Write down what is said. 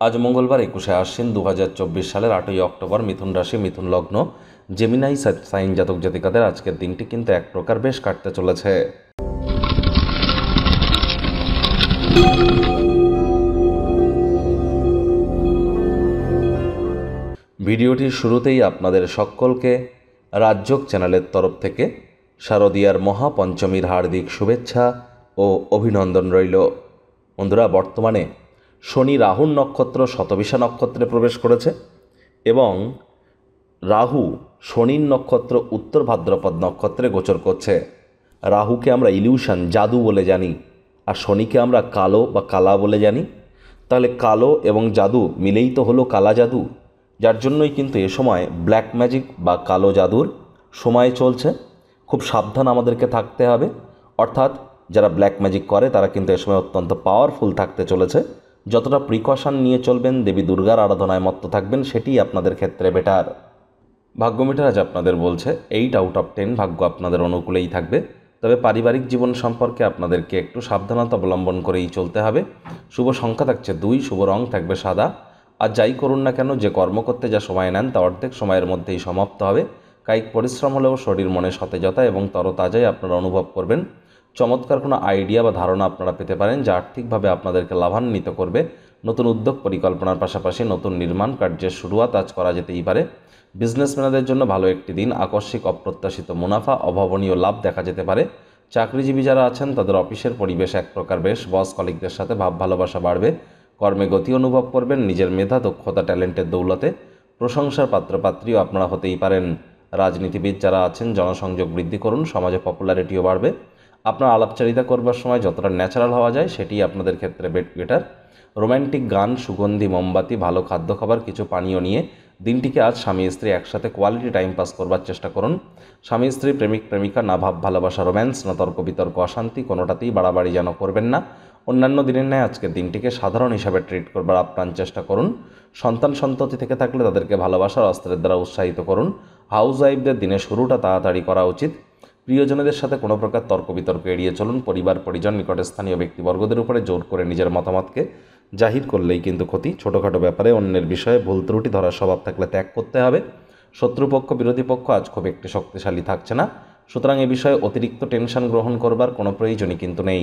আজ মঙ্গলবার 21শে আশ্বিন 2024 সালের 8ই অক্টোবর। মিথুন রাশি, মিথুন লগ্ন, জেমিনাই সাইন জাতক জাতিকাদের আজকের দিনটি কিন্তু এক প্রকার বেশ কাটতে চলেছে। ভিডিওটির শুরুতেই আপনাদের সকলকে রাজযোগ চ্যানেলের তরফ থেকে শারদীয়ার মহাপঞ্চমীর হার্দিক শুভেচ্ছা ও অভিনন্দন রইল। বন্ধুরা, বর্তমানে শনি রাহুর নক্ষত্র শতবিশা নক্ষত্রে প্রবেশ করেছে এবং রাহু শনির নক্ষত্র উত্তর ভাদ্রপদ নক্ষত্রে গোচর করছে। রাহুকে আমরা ইলিউশন, জাদু বলে জানি, আর শনিকে আমরা কালো বা কালা বলে জানি। তাহলে কালো এবং জাদু মিলেই তো হলো কালা জাদু, যার জন্যই কিন্তু এ সময় ব্ল্যাক ম্যাজিক বা কালো জাদুর সময় চলছে। খুব সাবধান আমাদেরকে থাকতে হবে। অর্থাৎ যারা ব্ল্যাক ম্যাজিক করে তারা কিন্তু এ সময় অত্যন্ত পাওয়ারফুল থাকতে চলেছে। যতটা প্রিকশন নিয়ে চলবেন, দেবী দুর্গার আরাধনায় মত্ত থাকবেন, সেটিই আপনাদের ক্ষেত্রে বেটার। ভাগ্য মিটার আজ আপনাদের বলছে 8 আউট অফ 10 ভাগ্য আপনাদের অনুকূলেই থাকবে। তবে পারিবারিক জীবন সম্পর্কে আপনাদেরকে একটু সাবধানতা অবলম্বন করেই চলতে হবে। শুভ সংখ্যা থাকছে 2, শুভ রং থাকবে সাদা। আর যাই করুন না কেন, যে কর্ম করতে যা সময় নেন তা অর্ধেক সময়ের মধ্যেই সমাপ্ত হবে। কায়িক পরিশ্রম হলেও শরীর মনে সতেজতা এবং তরতাজাই আপনারা অনুভব করবেন। চমৎকার কোনো আইডিয়া বা ধারণা আপনারা পেতে পারেন যা আর্থিকভাবে আপনাদেরকে লাভান্বিত করবে। নতুন উদ্যোগ পরিকল্পনার পাশাপাশি নতুন নির্মাণ কার্যের শুরুয়াত আজ করা যেতেই পারে। বিজনেসম্যানদের জন্য ভালো একটি দিন। আকস্মিক অপ্রত্যাশিত মুনাফা, অভাবনীয় লাভ দেখা যেতে পারে। চাকরিজীবী যারা আছেন তাদের অফিসের পরিবেশ এক প্রকার বেশ। বস কলিগদের সাথে ভাব ভালোবাসা বাড়বে। কর্মে গতি অনুভব করবেন। নিজের মেধা, দক্ষতা, ট্যালেন্টের দৌলতে প্রশংসার পাত্রপাত্রীও আপনারা হতেই পারেন। রাজনীতিবিদ যারা আছেন জনসংযোগ বৃদ্ধি করুন, সমাজে পপুলারিটিও বাড়বে। আপনার আলাপচারিতা করবার সময় যতটা ন্যাচারাল হওয়া যায় সেটি আপনাদের ক্ষেত্রে বেটার। রোম্যান্টিক গান, সুগন্ধি মোমবাতি, ভালো খাদ্য খাবার, কিছু পানীয় নিয়ে দিনটিকে আজ স্বামী স্ত্রী একসাথে কোয়ালিটি টাইম পাস করবার চেষ্টা করুন। স্বামী স্ত্রী, প্রেমিক প্রেমিকা, না ভাব ভালোবাসা, রোম্যান্স, না তর্ক বিতর্ক, অশান্তি, কোনোটাতেই বাড়াবাড়ি যেন করবেন না। অন্যান্য দিনের ন্যায় আজকের দিনটিকে সাধারণ হিসাবে ট্রিট করবার আপ্রাণ চেষ্টা করুন। সন্তান সন্ততি থেকে থাকলে তাদেরকে ভালোবাসার অস্ত্রের দ্বারা উৎসাহিত করুন। হাউস ওয়াইফদের দিনের শুরুটা তাড়াতাড়ি করা উচিত। প্রিয়জনদের সাথে কোনো প্রকার তর্ক বিতর্ক এড়িয়ে চলুন। পরিবার পরিজন, নিকটের স্থানীয় ব্যক্তিবর্গদের উপরে জোর করে নিজের মতামতকে জাহির করলেই কিন্তু ক্ষতি। ছোটোখাটো ব্যাপারে অন্যের বিষয়ে ভুল ত্রুটি ধরার স্বভাব থাকলে ত্যাগ করতে হবে। শত্রুপক্ষ, বিরোধী পক্ষ আজ খুব একটি শক্তিশালী থাকছে না, সুতরাং এ বিষয়ে অতিরিক্ত টেনশন গ্রহণ করবার কোনো প্রয়োজনই কিন্তু নেই।